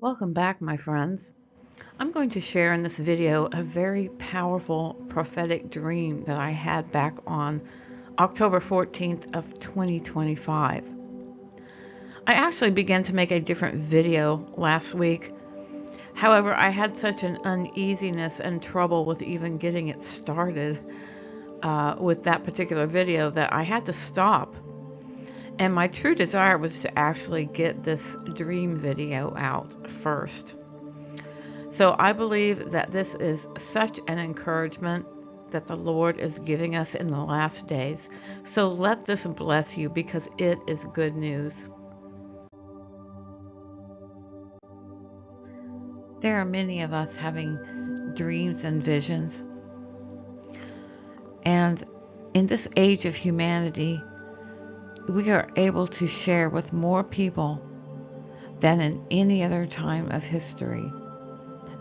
Welcome back, my friends. I'm going to share in this video a very powerful prophetic dream that I had back on October 14th of 2025. I actually began to make a different video last week. However, I had such an uneasiness and trouble with even getting it started with that particular video that I had to stop. And my true desire was to actually get this dream video out first. So I believe that this is such an encouragement that the Lord is giving us in the last days. So let this bless you because it is good news. There are many of us having dreams and visions. And in this age of humanity, we are able to share with more people than in any other time of history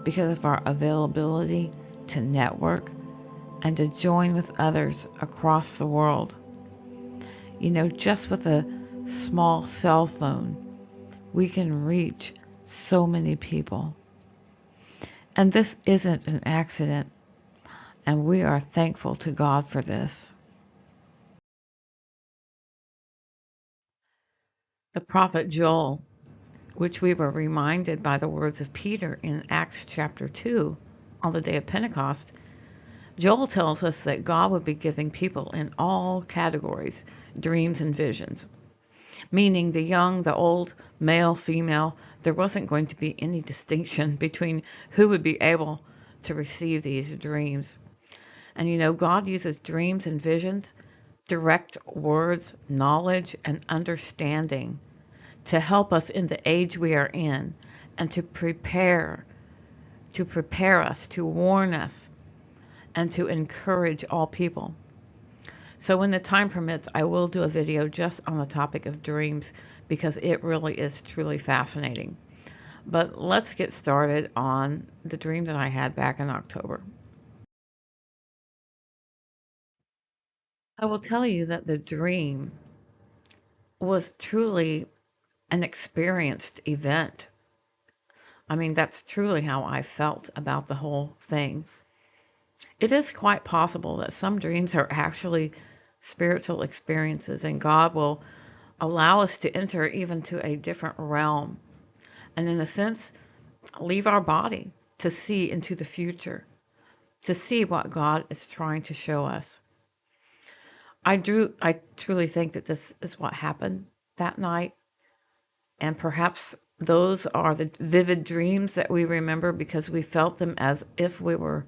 because of our availability to network and to join with others across the world. You know, just with a small cell phone, we can reach so many people. And this isn't an accident, and we are thankful to God for this. The prophet Joel, which we were reminded by the words of Peter in Acts chapter 2 on the day of Pentecost, Joel tells us that God would be giving people in all categories dreams and visions, meaning the young, the old, male, female. There wasn't going to be any distinction between who would be able to receive these dreams. And you know, God uses dreams and visions, direct words, knowledge, and understanding to help us in the age we are in and to prepare us, to warn us, and to encourage all people. So when the time permits, I will do a video just on the topic of dreams because it really is truly fascinating. But let's get started on the dream that I had back in October. I will tell you that the dream was truly an experienced event. I mean, that's truly how I felt about the whole thing. It is quite possible that some dreams are actually spiritual experiences, and God will allow us to enter even to a different realm and, in a sense, leave our body to see into the future, to see what God is trying to show us. I truly think that this is what happened that night, and perhaps those are the vivid dreams that we remember because we felt them as if we were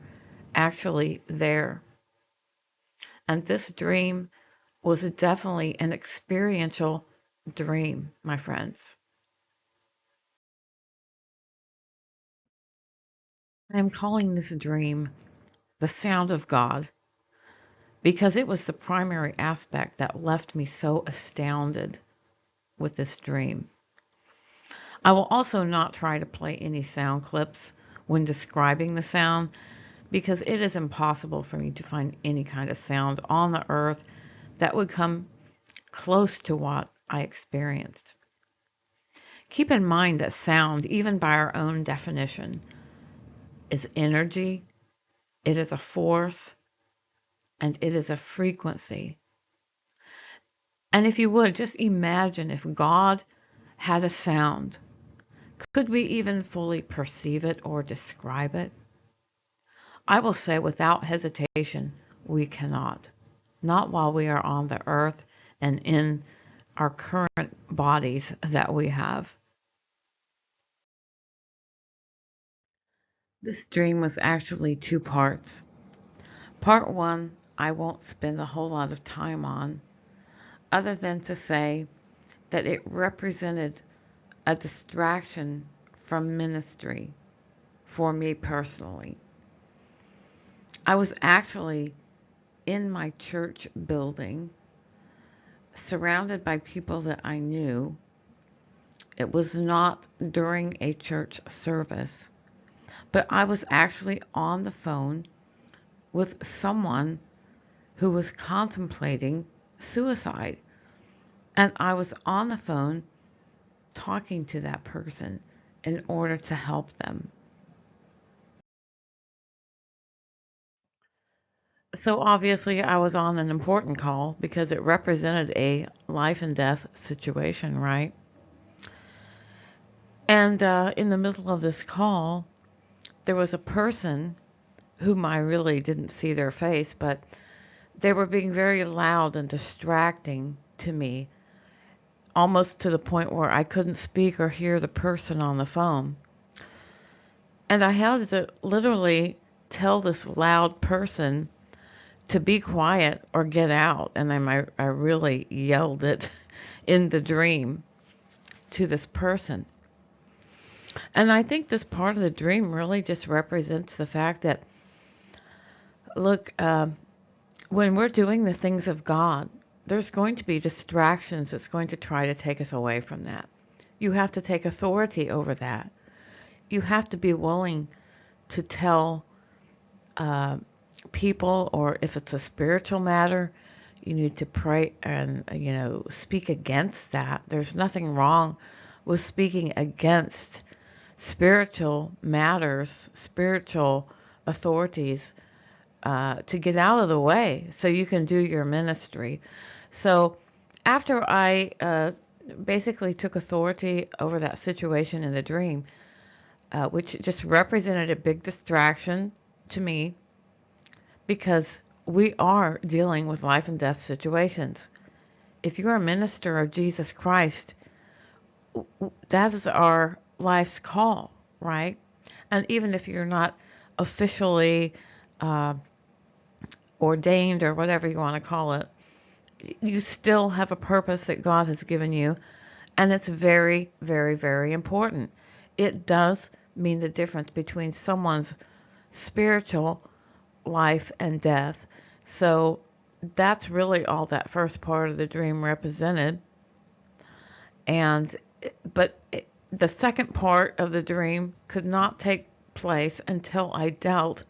actually there. And this dream was definitely an experiential dream, my friends. I am calling this dream the sound of God because it was the primary aspect that left me so astounded with this dream. I will also not try to play any sound clips when describing the sound because it is impossible for me to find any kind of sound on the earth that would come close to what I experienced. Keep in mind that sound, even by our own definition, is energy, it is a force, and it is a frequency. And if you would, just imagine if God had a sound. Could we even fully perceive it or describe it? I will say without hesitation, we cannot. Not while we are on the earth and in our current bodies that we have. This dream was actually two parts. Part one, I won't spend a whole lot of time on, other than to say that it represented a distraction from ministry for me personally. I was actually in my church building, surrounded by people that I knew. It was not during a church service, but I was actually on the phone with someone who was contemplating suicide. And I was on the phone talking to that person, in order to help them. So obviously, I was on an important call because it represented a life and death situation, right? And in the middle of this call, there was a person whom I really didn't see their face, but they were being very loud and distracting to me, almost to the point where I couldn't speak or hear the person on the phone. And I had to literally tell this loud person to be quiet or get out. And then I really yelled it in the dream to this person. And I think this part of the dream really just represents the fact that, look, when we're doing the things of God, there's going to be distractions that's going to try to take us away from that. You have to take authority over that. You have to be willing to tell people, or if it's a spiritual matter, you need to pray and, speak against that. There's nothing wrong with speaking against spiritual matters, spiritual authorities, to get out of the way so you can do your ministry. So after I basically took authority over that situation in the dream, which just represented a big distraction to me, because we are dealing with life and death situations. If you're a minister of Jesus Christ, that is our life's call, right? And even if you're not officially ordained or whatever you want to call it, you still have a purpose that God has given you, and it's very, very, very important. It does mean the difference between someone's spiritual life and death. So that's really all that first part of the dream represented. And but the second part of the dream could not take place until I dealt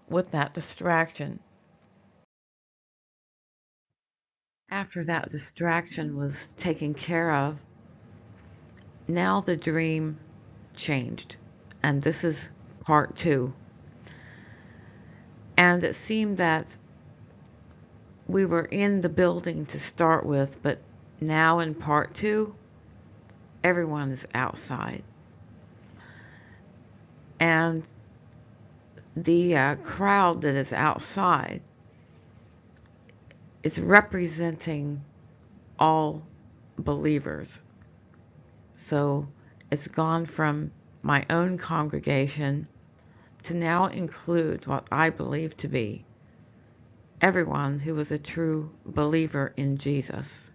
with that distraction. After that distraction was taken care of, now the dream changed. And this is part two. And it seemed that we were in the building to start with, but now in part two, everyone is outside. And the crowd that is outside is representing all believers. So it's gone from my own congregation to now include what I believe to be everyone who was a true believer in Jesus.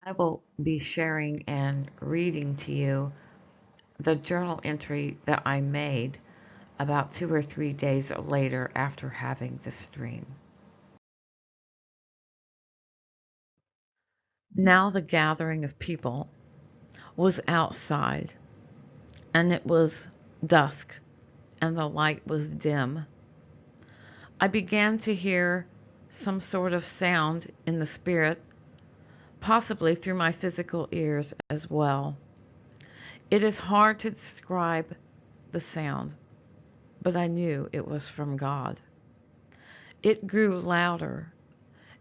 I will be sharing and reading to you the journal entry that I made about 2 or 3 days later after having this dream. Now the gathering of people was outside, and it was dusk, and the light was dim. I began to hear some sort of sound in the spirit, possibly through my physical ears as well. It is hard to describe the sound, but I knew it was from God. It grew louder,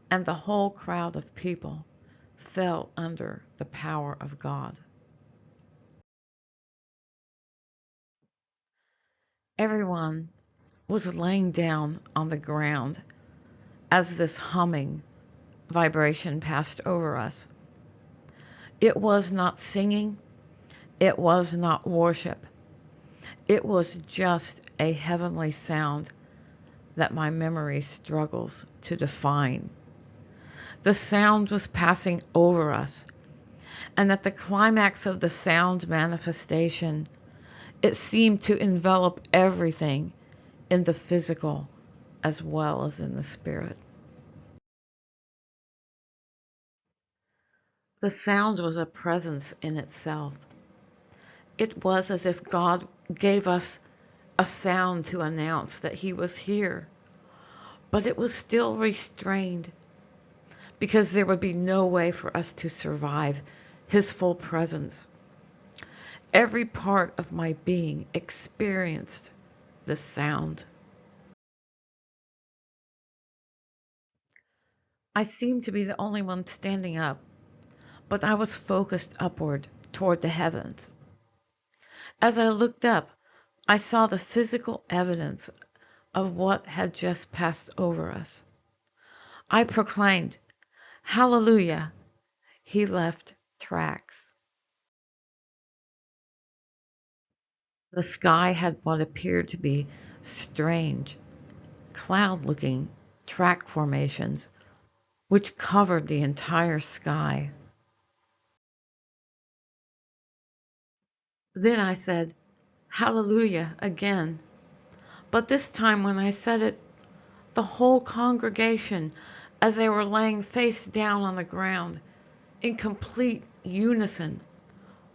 and the whole crowd of people fell under the power of God. Everyone was laying down on the ground as this humming vibration passed over us. It was not singing, it was not worship. It was just a heavenly sound that my memory struggles to define. The sound was passing over us, and at the climax of the sound manifestation, it seemed to envelop everything in the physical as well as in the spirit. The sound was a presence in itself. It was as if God gave us a sound to announce that He was here, but it was still restrained because there would be no way for us to survive His full presence. Every part of my being experienced the sound. I seemed to be the only one standing up, but I was focused upward toward the heavens. As I looked up, I saw the physical evidence of what had just passed over us. I proclaimed, "Hallelujah!" He left tracks. The sky had what appeared to be strange, cloud-looking track formations which covered the entire sky. Then I said, "Hallelujah," again, but this time when I said it, the whole congregation, as they were laying face down on the ground, in complete unison,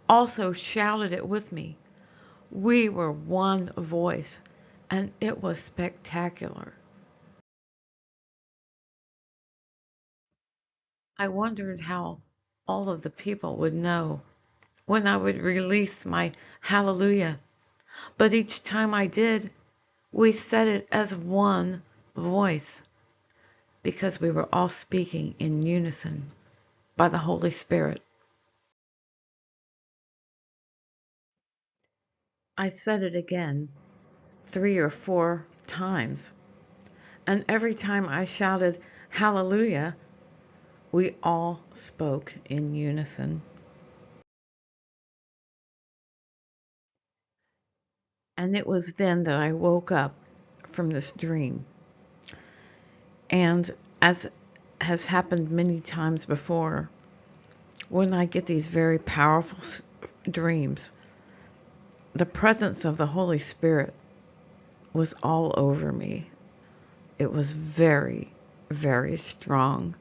also shouted it with me. We were one voice, and it was spectacular. I wondered how all of the people would know when I would release my hallelujah, but each time I did, we said it as one voice because we were all speaking in unison by the Holy Spirit. I said it again 3 or 4 times, and every time I shouted hallelujah, we all spoke in unison. And it was then that I woke up from this dream. And as has happened many times before, when I get these very powerful dreams, the presence of the Holy Spirit was all over me. It was very, very strong.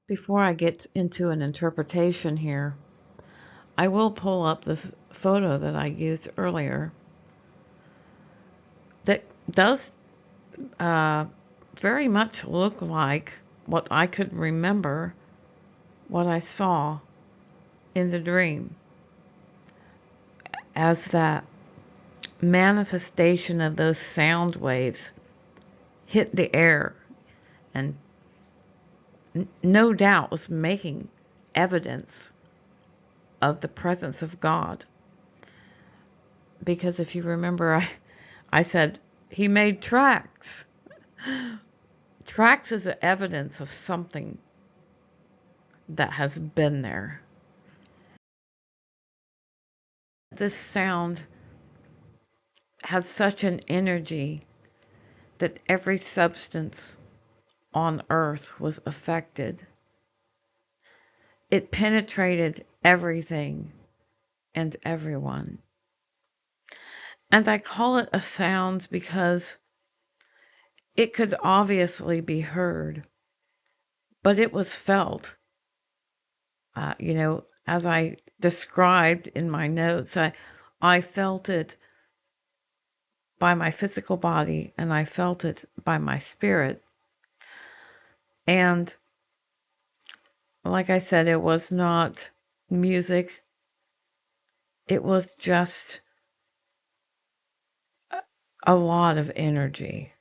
Before I get into an interpretation here, I will pull up this photo that I used earlier that does very much look like what I could remember what I saw in the dream as that manifestation of those sound waves hit the air and no doubt was making evidence of the presence of God. Because if you remember, I said he made tracks. Tracks is evidence of something that has been there. This sound has such an energy that every substance on earth was affected. It penetrated everything and everyone. And I call it a sound because it could obviously be heard, but it was felt. As I described in my notes, I felt it by my physical body and I felt it by my spirit. And like I said, it was not music. It was just a lot of energy,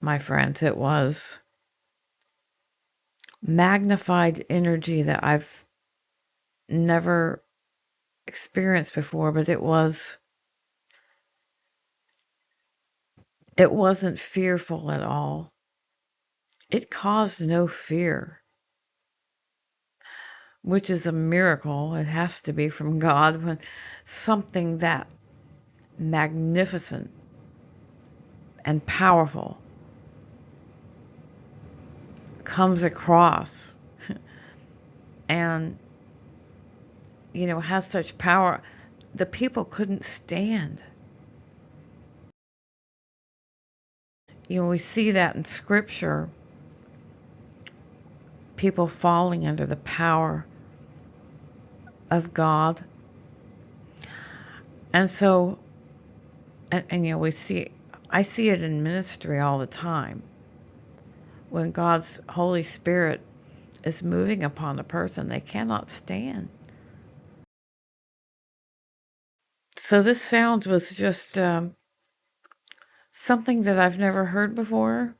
my friends. It was magnified energy that I've never experienced before, but it wasn't fearful at all. It caused no fear, which is a miracle. It has to be from God when something that magnificent and powerful comes across and has such power. The people couldn't stand. We see that in scripture, people falling under the power of God. And so, and I see it in ministry all the time. when God's Holy Spirit is moving upon a person, they cannot stand. So this sound was just something that I've never heard before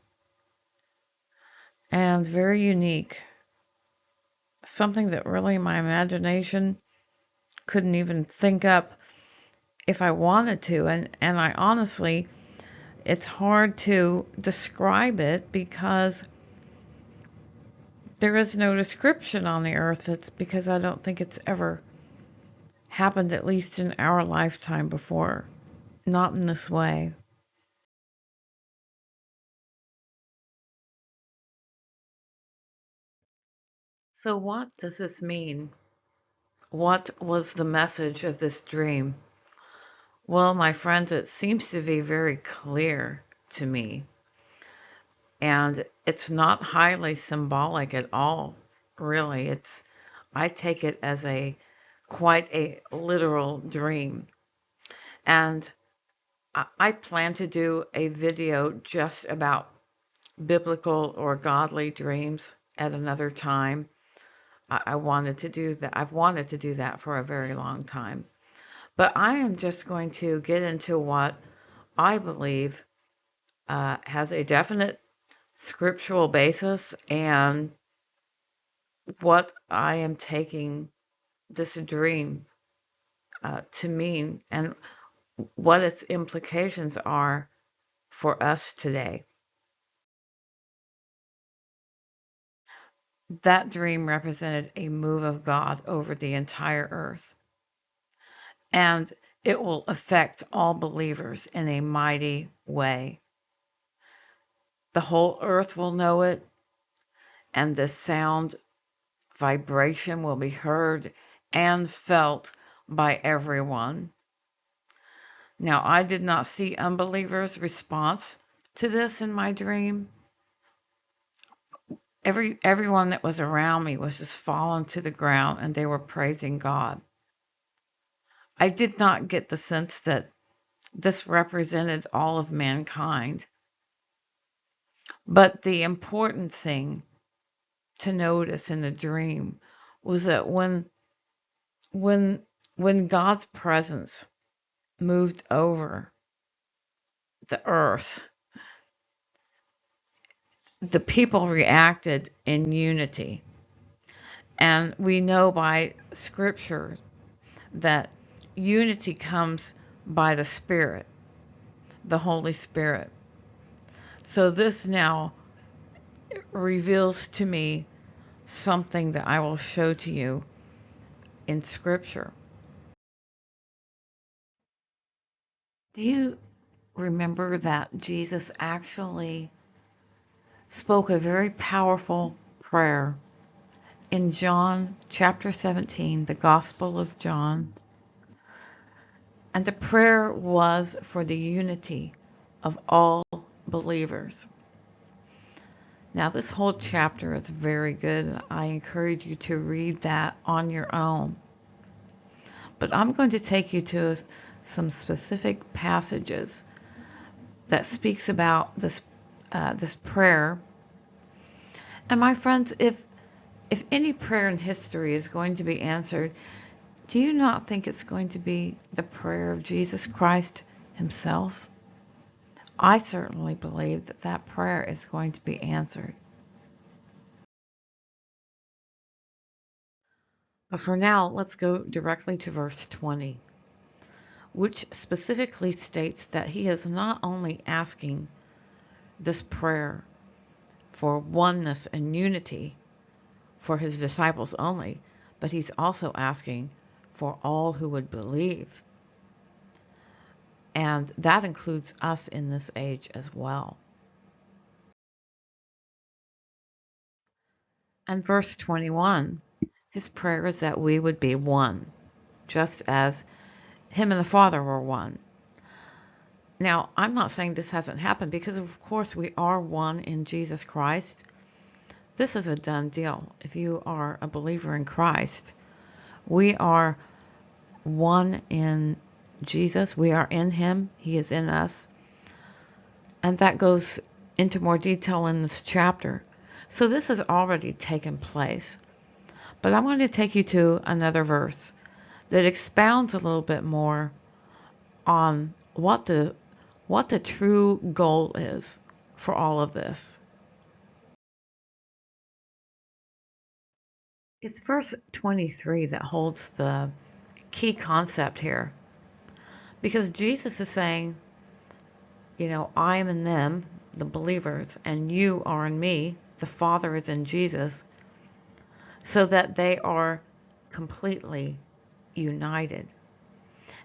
and very unique. Something that really my imagination couldn't even think up if I wanted to. And I honestly, it's hard to describe it because there is no description on the earth. It's because I don't think it's ever happened, at least in our lifetime before. Not in this way. So, what does this mean? What was the message of this dream? Well, my friends, it seems to be very clear to me. And it's not highly symbolic at all, really. I take it as quite a literal dream. And I plan to do a video just about biblical or godly dreams at another time. I wanted to do that. I've wanted to do that for a very long time. But I am just going to get into what I believe has a definite scriptural basis and what I am taking this dream to mean and what its implications are for us today. That dream represented a move of God over the entire earth, and it will affect all believers in a mighty way. The whole earth will know it, and the sound vibration will be heard and felt by everyone. Now, I did not see unbelievers' response to this in my dream. Everyone that was around me was just fallen to the ground and they were praising God. I did not get the sense that this represented all of mankind. But the important thing to notice in the dream was that when when God's presence moved over the earth, the people reacted in unity. And we know by scripture that unity comes by the Spirit, the Holy Spirit. So this now reveals to me something that I will show to you in scripture. Do you remember that Jesus actually spoke a very powerful prayer in John chapter 17, the Gospel of John? And the prayer was for the unity of all believers. Now, this whole chapter is very good. I encourage you to read that on your own. But I'm going to take you to some specific passages that speaks about this prayer. And my friends, if any prayer in history is going to be answered, do you not think it's going to be the prayer of Jesus Christ himself? I certainly believe that that prayer is going to be answered. But for now, let's go directly to verse 20, which specifically states that he is not only asking this prayer for oneness and unity for his disciples only, but he's also asking for all who would believe. And that includes us in this age as well. And verse 21, his prayer is that we would be one, just as him and the Father were one. Now, I'm not saying this hasn't happened because, of course, we are one in Jesus Christ. This is a done deal. If you are a believer in Christ, we are one in Jesus. We are in him. He is in us. And that goes into more detail in this chapter. So this has already taken place. But I'm going to take you to another verse that expounds a little bit more on what the true goal is for all of this. It's verse 23 that holds the key concept here. Because Jesus is saying, I am in them, the believers, and you are in me, the Father is in Jesus, so that they are completely united.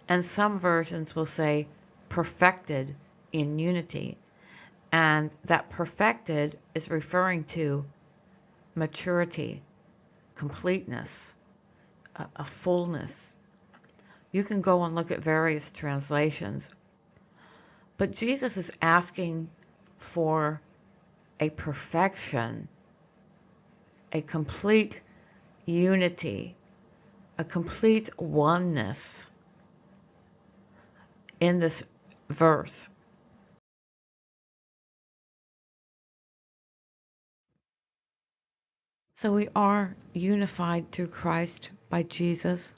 And some versions will say perfected in unity. And that perfected is referring to maturity, completeness, a fullness. You can go and look at various translations. But Jesus is asking for a perfection, a complete unity, a complete oneness in this verse. So we are unified through Christ by Jesus,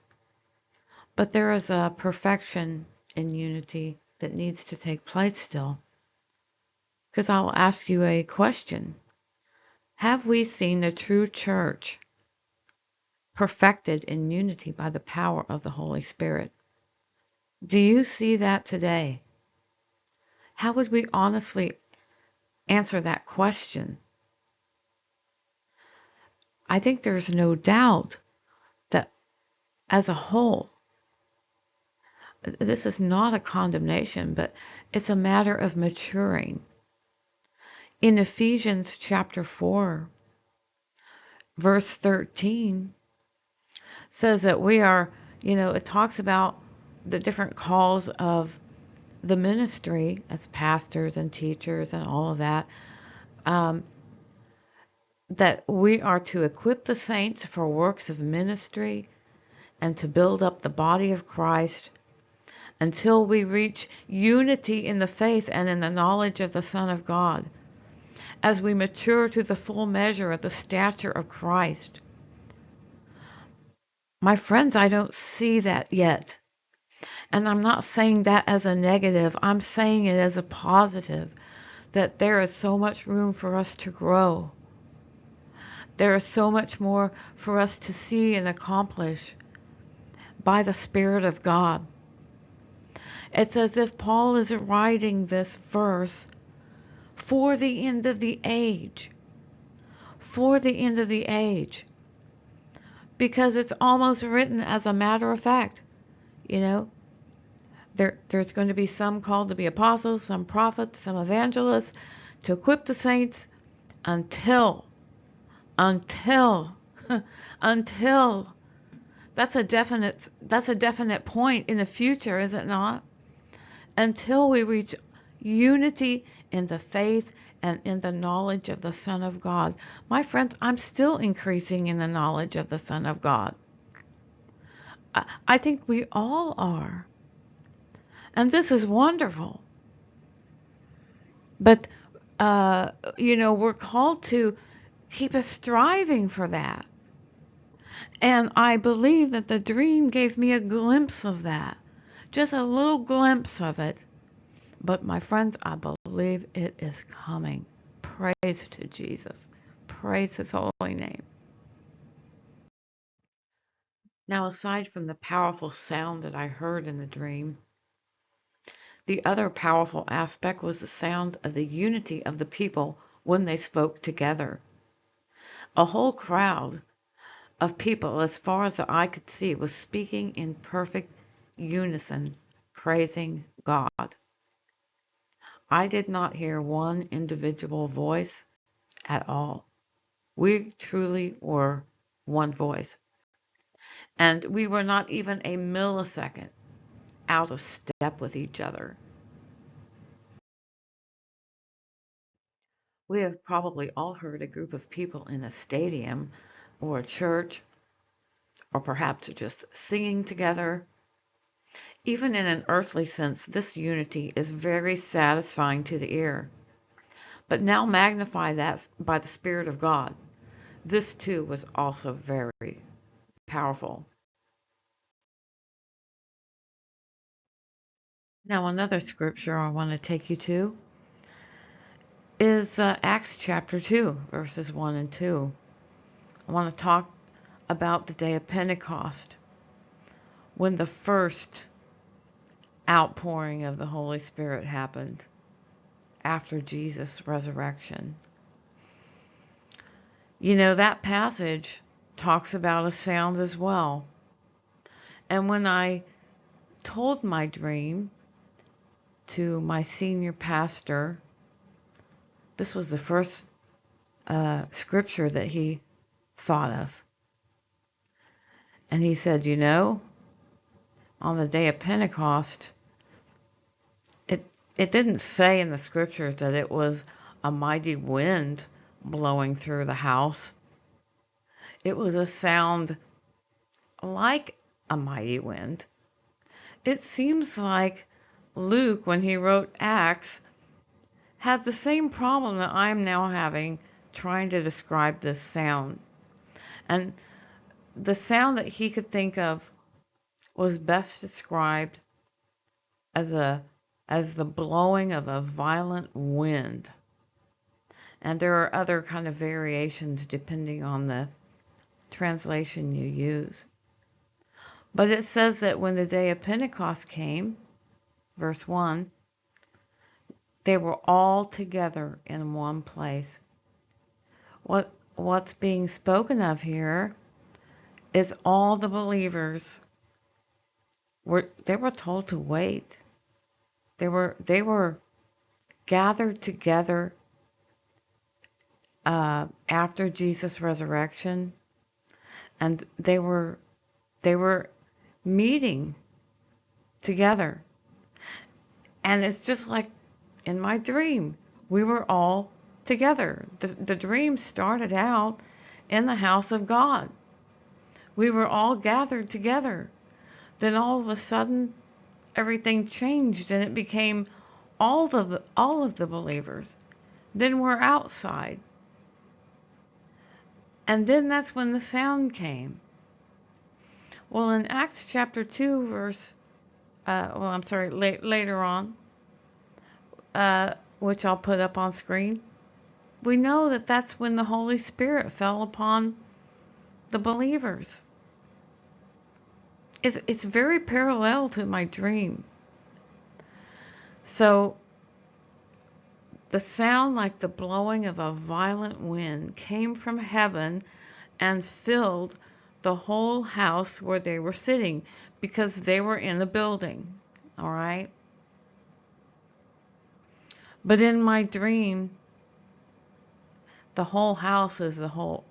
but there is a perfection in unity that needs to take place still. Because I'll ask you a question. Have we seen the true church perfected in unity by the power of the Holy Spirit? Do you see that today? How would we honestly answer that question? I think there's no doubt that as a whole, this is not a condemnation, but it's a matter of maturing. In Ephesians chapter 4, verse 13, says that we are, it talks about the different calls of the ministry as pastors and teachers and all of that, that we are to equip the saints for works of ministry and to build up the body of Christ until we reach unity in the faith and in the knowledge of the Son of God, as we mature to the full measure of the stature of Christ. My friends, I don't see that yet. And I'm not saying that as a negative. I'm saying it as a positive, that there is so much room for us to grow. There is so much more for us to see and accomplish by the Spirit of God. It's as if Paul is writing this verse for the end of the age. For the end of the age. Because it's almost written as a matter of fact. There's going to be some called to be apostles, some prophets, some evangelists, to equip the saints until until that's a definite point in the future, is it not? Until we reach unity in the faith and in the knowledge of the Son of God. My friends, I'm still increasing in the knowledge of the Son of God. I think we all are. And this is wonderful. But, we're called to keep striving for that. And I believe that the dream gave me a glimpse of that. Just a little glimpse of it. But my friends, I believe it is coming. Praise to Jesus. Praise his holy name. Now, aside from the powerful sound that I heard in the dream, the other powerful aspect was the sound of the unity of the people when they spoke together. A whole crowd of people, as far as the eye could see, was speaking in perfect unison, praising God. I did not hear one individual voice at all. We truly were one voice. And we were not even a millisecond out of step with each other. We have probably all heard a group of people in a stadium or a church, or perhaps just singing together. Even in an earthly sense, this unity is very satisfying to the ear. but now magnify that by the Spirit of God. This too was also very powerful. Now, another scripture I want to take you to is Acts chapter 2, verses 1 and 2. I want to talk about the day of Pentecost, when the first outpouring of the Holy Spirit happened after Jesus' resurrection. You know, that passage talks about a sound as well. And when I told my dream to my senior pastor, this was the first scripture that he thought of. And he said, you know, on the day of Pentecost, it didn't say in the scriptures that it was a mighty wind blowing through the house. It was a sound like a mighty wind. It seems like Luke, when he wrote Acts, had the same problem that I'm now having trying to describe this sound. And the sound that he could think of was best described as the blowing of a violent wind. And there are other kind of variations depending on the translation you use. But it says that when the day of Pentecost came, verse 1, they were all together in one place. What's being spoken of here is all the believers were told to wait. They were gathered together after Jesus' resurrection, and they were meeting together. And it's just like in my dream, we were all together. The dream started out in the house of God. We were all gathered together. Then all of a sudden, everything changed and it became all of the believers. Then we're outside. And then that's when the sound came. Well, in Acts chapter 2, later on, which I'll put up on screen, we know that that's when the Holy Spirit fell upon the believers. It's very parallel to my dream. So the sound like the blowing of a violent wind came from heaven and filled the whole house where they were sitting, because they were in a building, all right? But in my dream, the whole house is the whole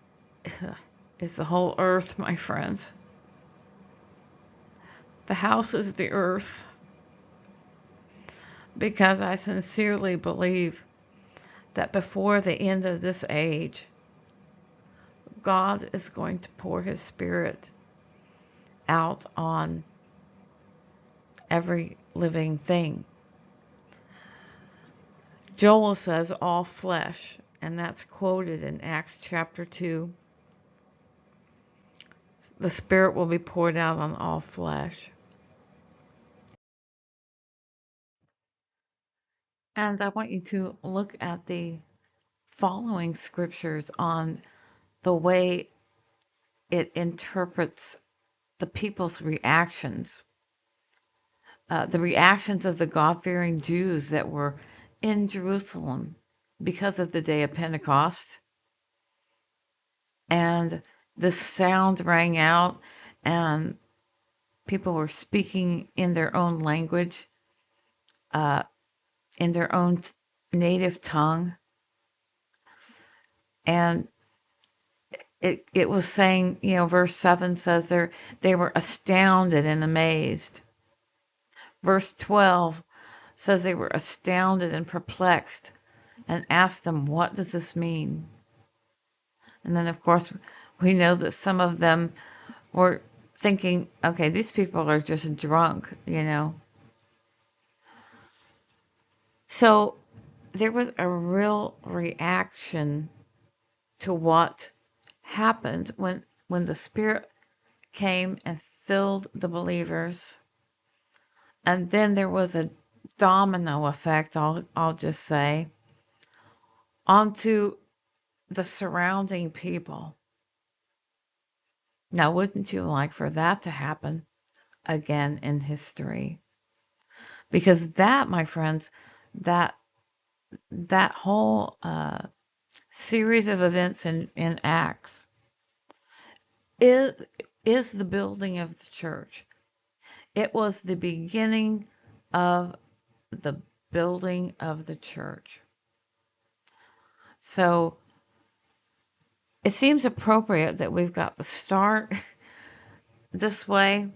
earth, my friends. The house is the earth, because I sincerely believe that before the end of this age, God is going to pour his Spirit out on every living thing. Joel says all flesh, and that's quoted in Acts chapter 2. The Spirit will be poured out on all flesh. And I want you to look at the following scriptures on the way it interprets the people's reactions. The reactions of the God-fearing Jews that were in Jerusalem because of the day of Pentecost. And this sound rang out, and people were speaking in their own language, in their own native tongue. And it was saying, you know, verse 7 says they were astounded and amazed. Verse 12 says they were astounded and perplexed and asked them, what does this mean? And then, of course, we know that some of them were thinking, okay, these people are just drunk, you know. So there was a real reaction to what happened when the Spirit came and filled the believers. And then there was a domino effect, I'll just say, onto the surrounding people. Now, wouldn't you like for that to happen again in history? Because that, my friends, that that whole series of events in Acts is is the building of the church. It was the beginning of the building of the church. So it seems appropriate that we've got the start this way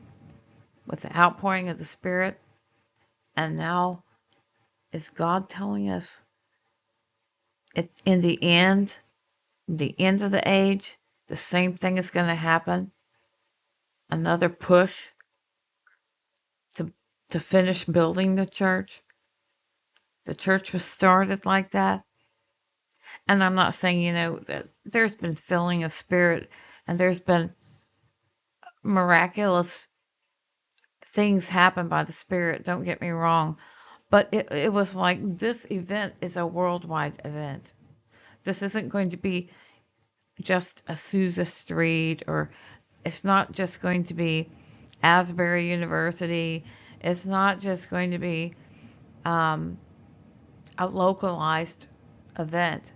with the outpouring of the Spirit, and now is God telling us it's in the end of the age, the same thing is going to happen. Another push to to finish building the church. The church was started like that. And I'm not saying, that there's been filling of spirit and there's been miraculous things happen by the Spirit. Don't get me wrong. But it was like this event is a worldwide event. This isn't going to be just Azusa Street, or it's not just going to be Asbury University. It's not just going to be um, a localized event.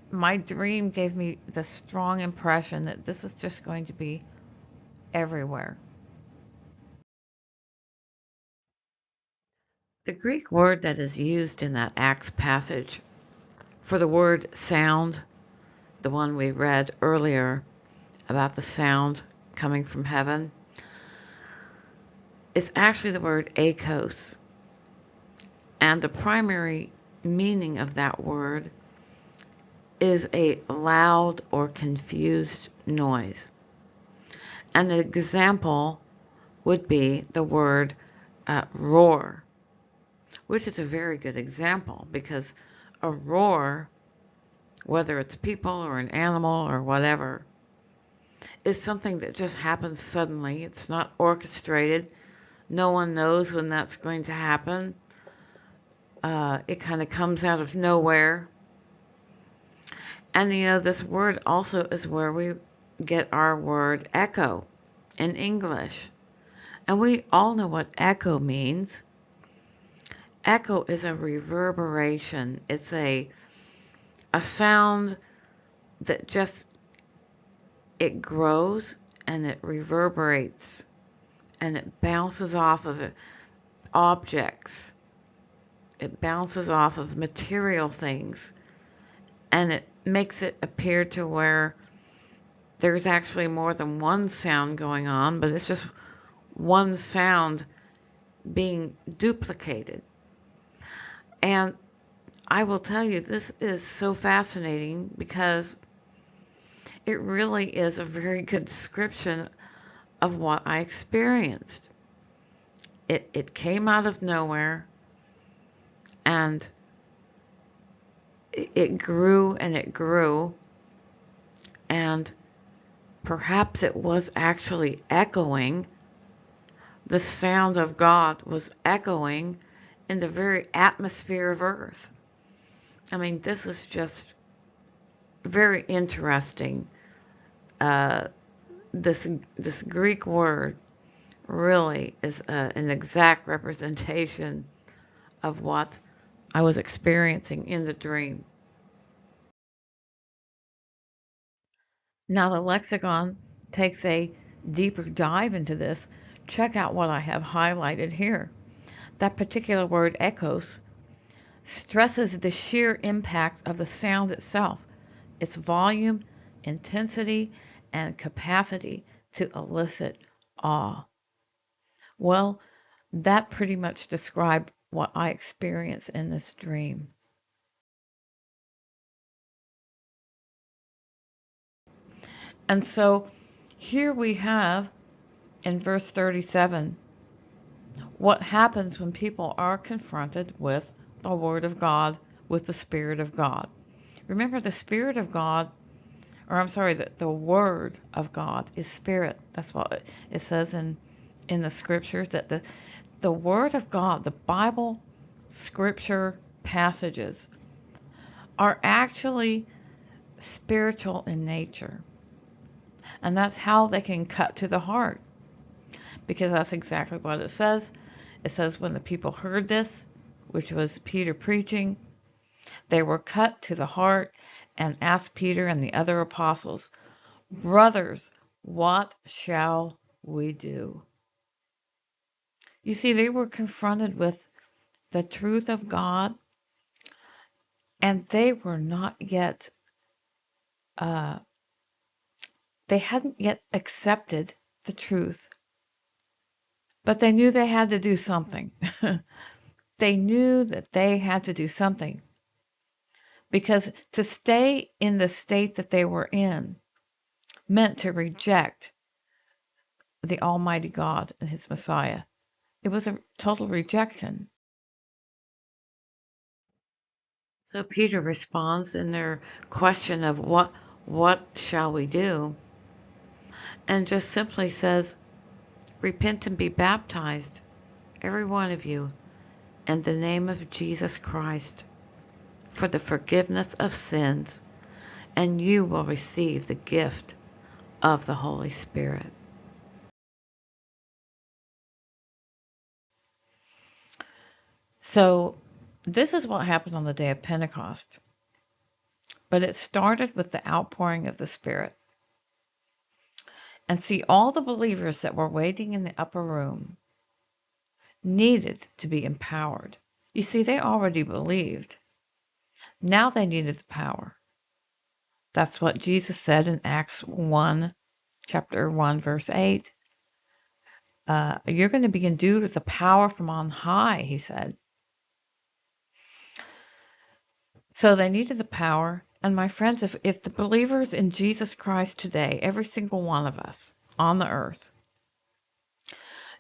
My dream gave me the strong impression that this is just going to be everywhere. The Greek word that is used in that Acts passage for the word sound, the one we read earlier about the sound coming from heaven, is actually the word akos. And the primary meaning of that word is a loud or confused noise. An example would be the word roar, which is a very good example because a roar, whether it's people or an animal or whatever, is something that just happens suddenly. It's not orchestrated. No one knows when that's going to happen. It kind of comes out of nowhere. And this word also is where we get our word echo in English. And we all know what echo means. Echo is a reverberation. It's a sound that just, it grows and it reverberates and it bounces off of objects. It bounces off of material things, and it makes it appear to where there's actually more than one sound going on, but it's just one sound being duplicated. And I will tell you, this is so fascinating because it really is a very good description of what I experienced. It came out of nowhere, and it grew and it grew, and perhaps it was actually echoing. The sound of God was echoing in the very atmosphere of earth. I mean, this is just very interesting. This Greek word really is an exact representation of what I was experiencing in the dream. Now, the lexicon takes a deeper dive into this. Check out what I have highlighted here. That particular word, echoes, stresses the sheer impact of the sound itself, its volume, intensity, and capacity to elicit awe. Well, that pretty much described what I experienced in this dream. And so here we have in verse 37 what happens when people are confronted with the Word of God with the Spirit of God. Remember, the Spirit of God, or I'm sorry, the Word of God is Spirit. That's what it says in the scriptures, that the Word of God, the Bible scripture passages, are actually spiritual in nature. And that's how they can cut to the heart, because that's exactly what it says. It says, when the people heard this, which was Peter preaching, they were cut to the heart and asked Peter and the other apostles, "Brothers, what shall we do?" You see, they were confronted with the truth of God, and they were not yet, uh, they hadn't yet accepted the truth, but they knew they had to do something. They knew that they had to do something, because to stay in the state that they were in meant to reject the Almighty God and His Messiah. It was a total rejection. So Peter responds in their question of what shall we do? And just simply says, repent and be baptized, every one of you, in the name of Jesus Christ, for the forgiveness of sins, and you will receive the gift of the Holy Spirit. So this is what happened on the day of Pentecost. But it started with the outpouring of the Spirit. And see, all the believers that were waiting in the upper room needed to be empowered. You see, they already believed. Now they needed the power. That's what Jesus said in Acts 1, chapter 1, verse 8. You're going to be endued with the power from on high, he said. So they needed the power. And my friends, if the believers in Jesus Christ today, every single one of us on the earth,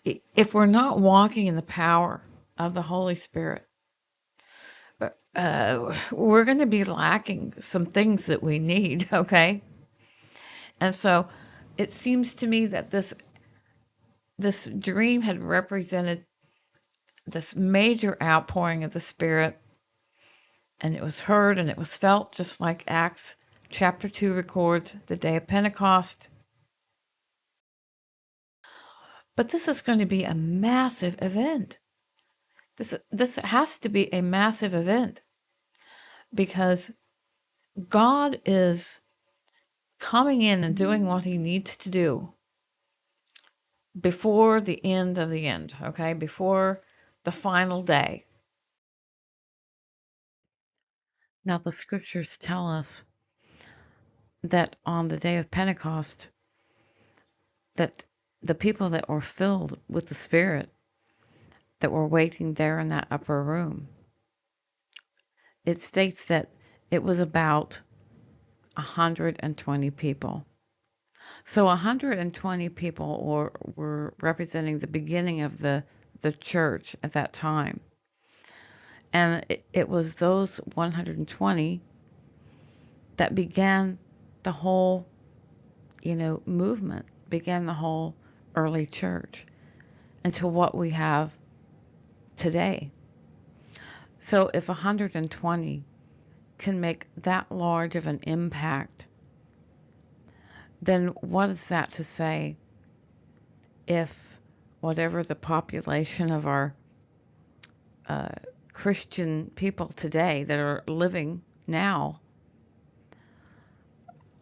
if we're not walking in the power of the Holy Spirit, we're going to be lacking some things that we need, okay? And so it seems to me that this dream had represented this major outpouring of the Spirit, and it was heard and it was felt, just like Acts chapter 2 records the day of Pentecost. But this is going to be a massive event. This has to be a massive event, because God is coming in and doing what He needs to do before the end of the end, okay? Before the final day. Now, the scriptures tell us that on the day of Pentecost, that the people that were filled with the Spirit, that were waiting there in that upper room, it states that it was about 120 people. So 120 people were representing the beginning of the church at that time. And it was those 120 that began the whole, movement, began the whole early church into what we have today. So if 120 can make that large of an impact, then what is that to say if whatever the population of our Christian people today that are living now,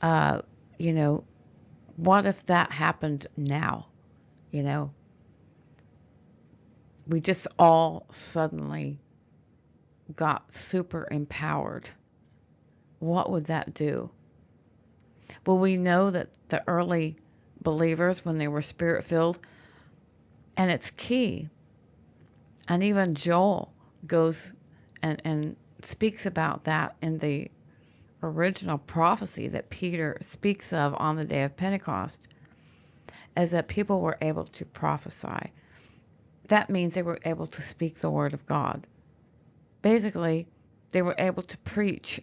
uh, you know, what if that happened now? We just all suddenly got super empowered. What would that do? Well, we know that the early believers, when they were spirit filled, and it's key, and even Joel goes and speaks about that in the original prophecy that Peter speaks of on the day of Pentecost, is that people were able to prophesy. That means they were able to speak the word of God. Basically, They were able to preach.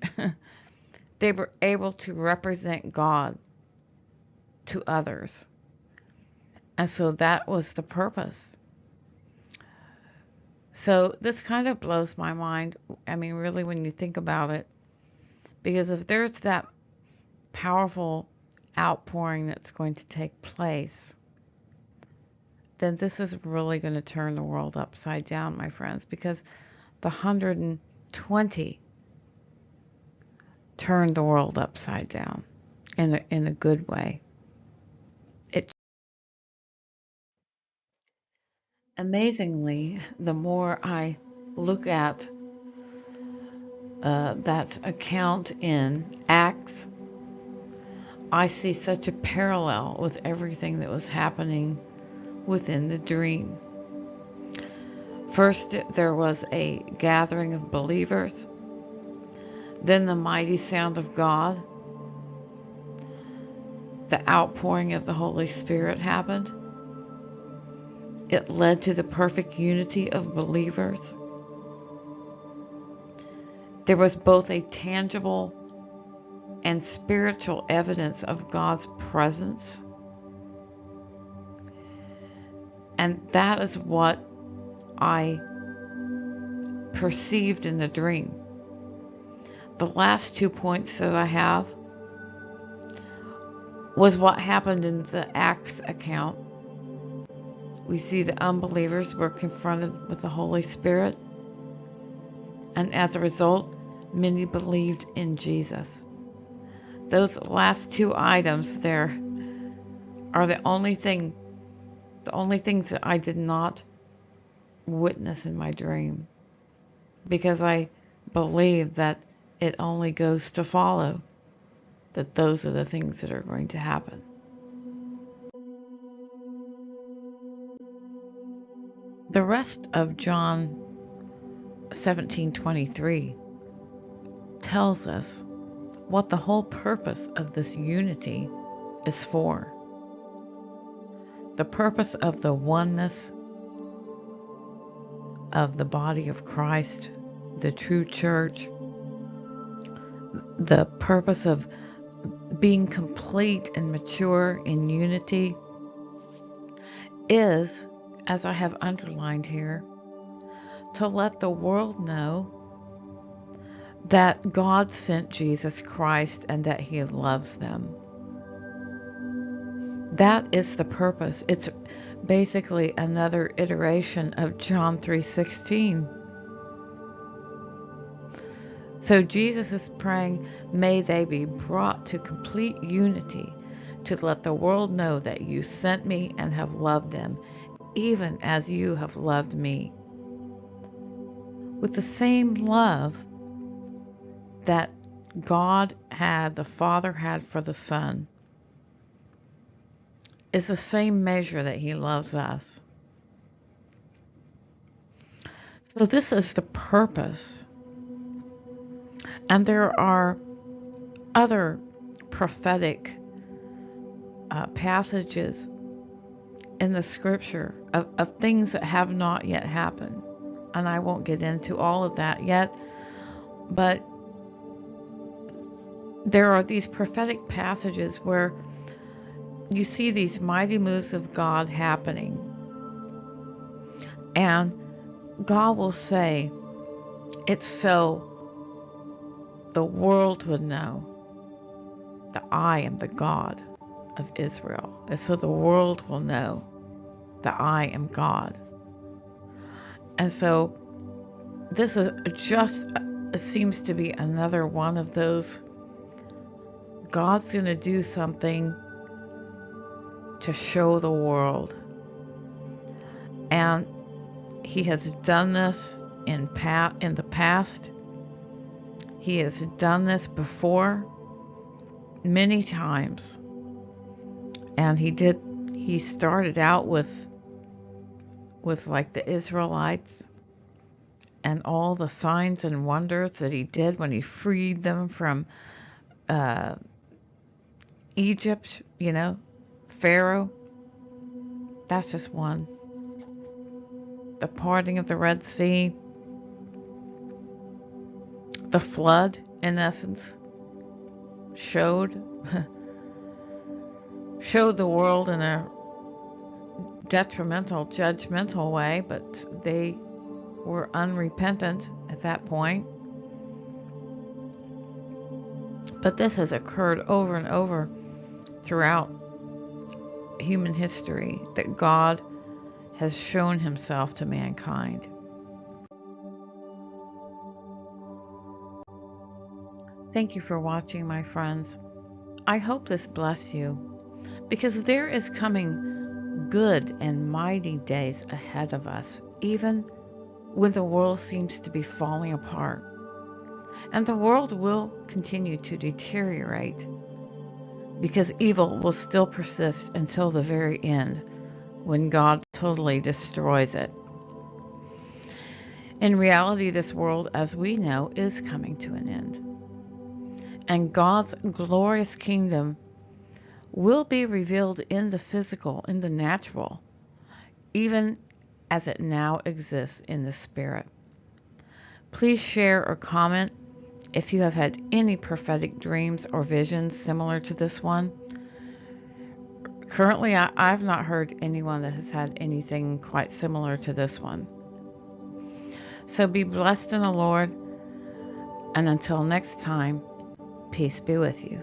They were able to represent God to others. And so that was the purpose. So this kind of blows my mind. I mean, really, when you think about it, because if there's that powerful outpouring that's going to take place, then this is really going to turn the world upside down, my friends, because the 120 turned the world upside down in a good way. Amazingly, the more I look at that account in Acts, I see such a parallel with everything that was happening within the dream. First, there was a gathering of believers, then the mighty sound of God, the outpouring of the Holy Spirit happened. It led to the perfect unity of believers. There was both a tangible and spiritual evidence of God's presence. And that is what I perceived in the dream. The last 2 points that I have was what happened in the Acts account. We see the unbelievers were confronted with the Holy Spirit, and as a result, many believed in Jesus. Those last two items there are the only things that I did not witness in my dream, because I believe that it only goes to follow that those are the things that are going to happen. The rest of John 17:23 tells us what the whole purpose of this unity is for. The purpose of the oneness of the body of Christ, the true church, the purpose of being complete and mature in unity is, as I have underlined here, to let the world know that God sent Jesus Christ and that He loves them. That is the purpose. It's basically another iteration of John 3:16. So Jesus is praying, may they be brought to complete unity, to let the world know that you sent me and have loved them, even as you have loved me. With the same love that God had, the Father had for the Son, is the same measure that He loves us. So this is the purpose. And there are other prophetic passages in the scripture of things that have not yet happened. And I won't get into all of that yet, but there are these prophetic passages where you see these mighty moves of God happening. And God will say, it's so the world would know that I am the God of Israel. And so the world will know that I am God. And so this is just, it seems to be another one of those, God's going to do something to show the world. And He has done this in the past. He has done this before many times. And he started out with like the Israelites and all the signs and wonders that He did when He freed them from Egypt, Pharaoh. That's just one. The parting of the Red Sea, The flood, in essence, showed the world in a detrimental, judgmental way, but they were unrepentant at that point. But this has occurred over and over throughout human history, that God has shown himself to mankind. Thank you for watching, my friends. I hope this blessed you, because there is coming good and mighty days ahead of us, even when the world seems to be falling apart. And the world will continue to deteriorate, because evil will still persist until the very end, when God totally destroys it. In reality, this world, as we know, is coming to an end. And God's glorious kingdom will be revealed in the physical, in the natural, even as it now exists in the spirit. Please share or comment if you have had any prophetic dreams or visions similar to this one. Currently, I've not heard anyone that has had anything quite similar to this one. So be blessed in the Lord, and until next time, peace be with you.